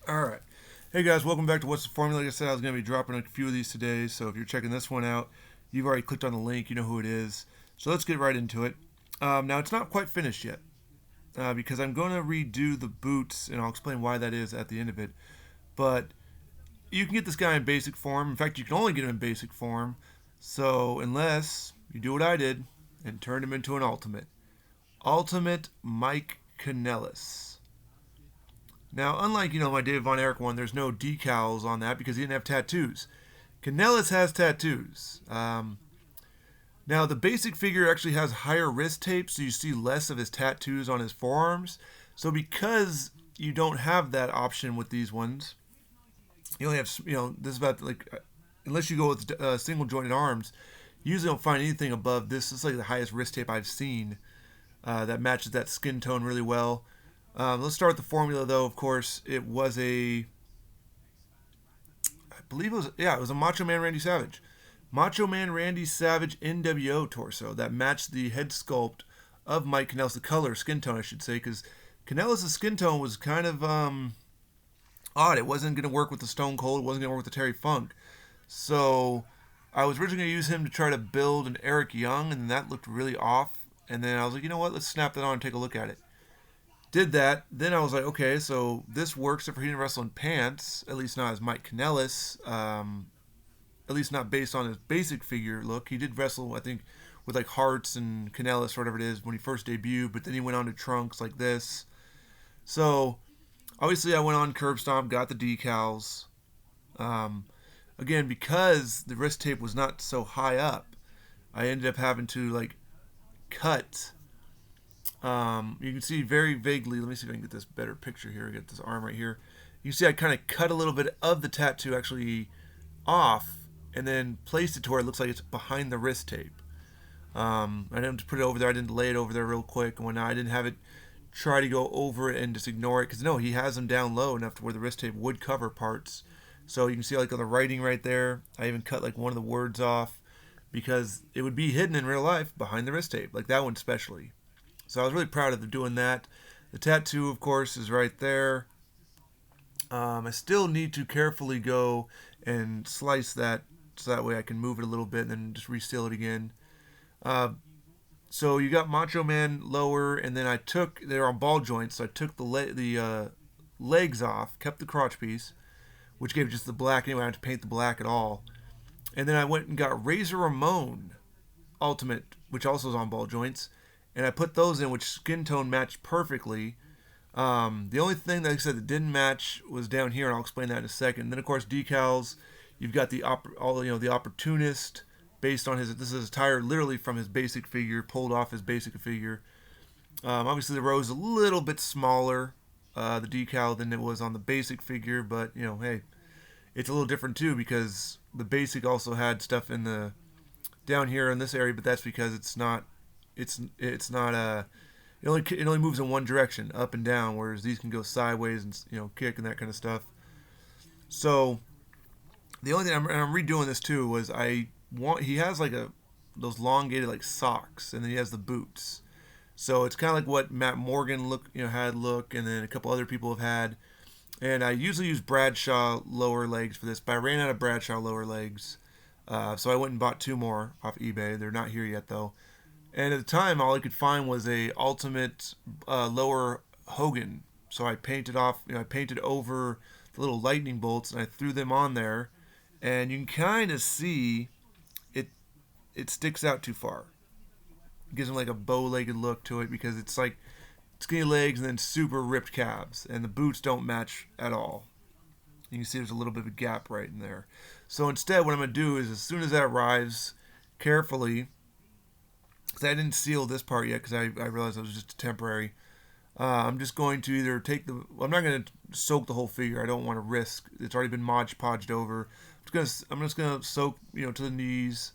Alright. Hey guys, welcome back to What's the Formula? Like I said, I was going to be dropping a few of these today, so if you're checking this one out, you've already clicked on the link, you know who it is. So let's get right into it. Now, it's not quite finished yet, because I'm going to redo the boots, and I'll explain why that is at the end of it. But you can get this guy in basic form. In fact, you can only get him in basic form. So, unless you do what I did and turn him into an ultimate. Ultimate Mike Kanellis. Now, unlike, my David Von Erich one, there's no decals on that because he didn't have tattoos. Kanellis has tattoos. Now, the basic figure actually has higher wrist tape, so you see less of his tattoos on his forearms. So, because you don't have that option with these ones, you only have, this is about like, unless you go with single jointed arms, you usually don't find anything above this. This is like the highest wrist tape I've seen that matches that skin tone really well. Let's start with the formula, though. Of course, it was I believe it was a Macho Man Randy Savage. Macho Man Randy Savage NWO torso that matched the head sculpt of Mike Kanellis, the color, skin tone, I should say, because Kanellis' skin tone was kind of odd. It wasn't going to work with the Stone Cold, it wasn't going to work with the Terry Funk. So I was originally going to use him to try to build an Eric Young, and that looked really off. And then I was like, you know what, let's snap that on and take a look at it. Did that. Then I was like, okay, so this works, except for he didn't wrestle in pants, at least not as Mike Kanellis, at least not based on his basic figure look. He did wrestle, I think, with like Hearts and Kanellis or whatever it is when he first debuted, but then he went on to trunks like this. So obviously I went on Curb Stomp, got the decals. Um, Again, because the wrist tape was not so high up, I ended up having to like cut. You can see very vaguely. Let me see if I can get this better picture here. I get this arm right here. You can see I kind of cut a little bit of the tattoo actually off, and then placed it to where it looks like it's behind the wrist tape. I didn't put it over there. I didn't lay it over there real quick and whatnot. I didn't have it try to go over it and just ignore it because no, he has them down low enough to where the wrist tape would cover parts. So you can see like on the writing right there. I even cut like one of the words off because it would be hidden in real life behind the wrist tape, like that one especially. So I was really proud of them doing that. The tattoo, of course, is right there. I still need to carefully go and slice that so that way I can move it a little bit and then just reseal it again. Uh, so you got Macho Man lower, and then they're on ball joints, so I took the legs off, kept the crotch piece, which gave just the black anyway. I had to paint the black at all. And then I went and got Razor Ramon Ultimate, which also is on ball joints, and I put those in, which skin tone matched perfectly. The only thing that I said that didn't match was down here, and I'll explain that in a second. And then of course decals. You've got the opportunist based on his. This is his attire literally from his basic figure, pulled off his basic figure. Obviously the rose is a little bit smaller, the decal than it was on the basic figure, but hey, it's a little different too because the basic also had stuff in the down here in this area, but that's because it's not it only moves in one direction, up and down, whereas these can go sideways and kick and that kind of stuff. So the only thing I'm redoing this too was he has like those elongated like socks, and then he has the boots. So it's kind of like what Matt Morgan had and then a couple other people have had. And I usually use Bradshaw lower legs for this, but I ran out of Bradshaw lower legs, so I went and bought two more off eBay. They're not here yet though. And at the time, all I could find was a ultimate lower Hogan. So I painted I painted over the little lightning bolts, and I threw them on there. And you can kind of see it. It sticks out too far. It gives him like a bow-legged look to it because it's like skinny legs and then super ripped calves, and the boots don't match at all. You can see there's a little bit of a gap right in there. So instead, what I'm gonna do is as soon as that arrives, carefully, because I didn't seal this part yet because I realized it was just temporary. I'm just going to either I'm not going to soak the whole figure. I don't want to risk. It's already been Mod Podged over. I'm just gonna soak to the knees,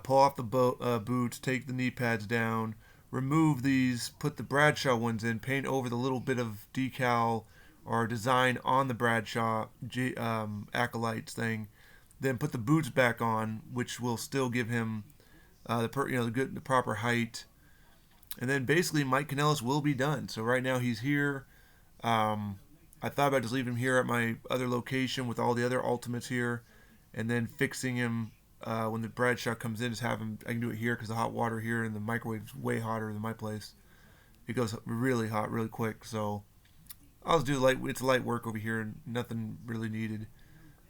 pull off the boots, take the knee pads down, remove these, put the Bradshaw ones in, paint over the little bit of decal or design on the Bradshaw acolytes thing, then put the boots back on, which will still give him the proper height, and then basically Mike Kanellis will be done. So right now he's here. I thought about just leaving him here at my other location with all the other ultimates here, and then fixing him when the Bradshaw comes in. Just have him. I can do it here because the hot water here in the microwave is way hotter than my place. It goes really hot, really quick. So I'll just do light. It's light work over here, and nothing really needed,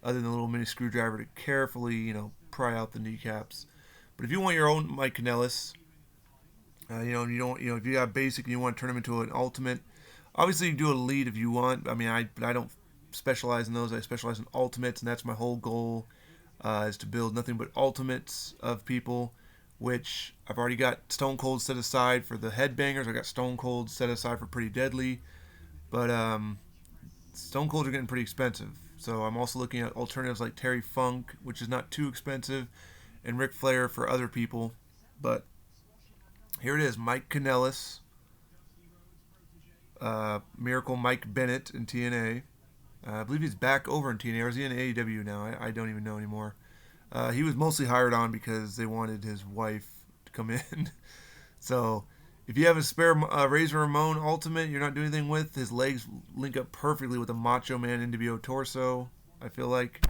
other than a little mini screwdriver to carefully, pry out the kneecaps. But if you want your own Mike Kanellis, you don't, if you got basic and you want to turn them into an ultimate, obviously you can do an elite if you want. I mean, but I don't specialize in those. I specialize in ultimates, and that's my whole goal, is to build nothing but ultimates of people, which I've already got Stone Cold set aside for the headbangers. I got Stone Cold set aside for Pretty Deadly, but Stone Colds are getting pretty expensive. So I'm also looking at alternatives like Terry Funk, which is not too expensive, and Ric Flair for other people. But here it is, Mike Kanellis, Miracle Mike Bennett in TNA. I believe he's back over in TNA, or is he in AEW now? I don't even know anymore. He was mostly hired on because they wanted his wife to come in. So if you have a spare Razor Ramon Ultimate you're not doing anything with, his legs link up perfectly with the Macho Man NWO torso. I feel like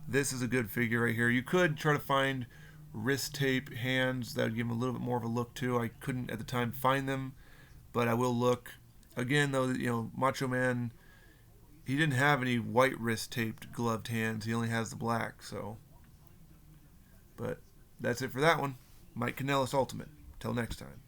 this is a good figure right here. You could try to find wrist tape hands that would give him a little bit more of a look too. I couldn't at the time find them, but I will look. Again, though, Macho Man, he didn't have any white wrist taped gloved hands. He only has the black. So, but that's it for that one. Mike Kanellis Ultimate. Till next time.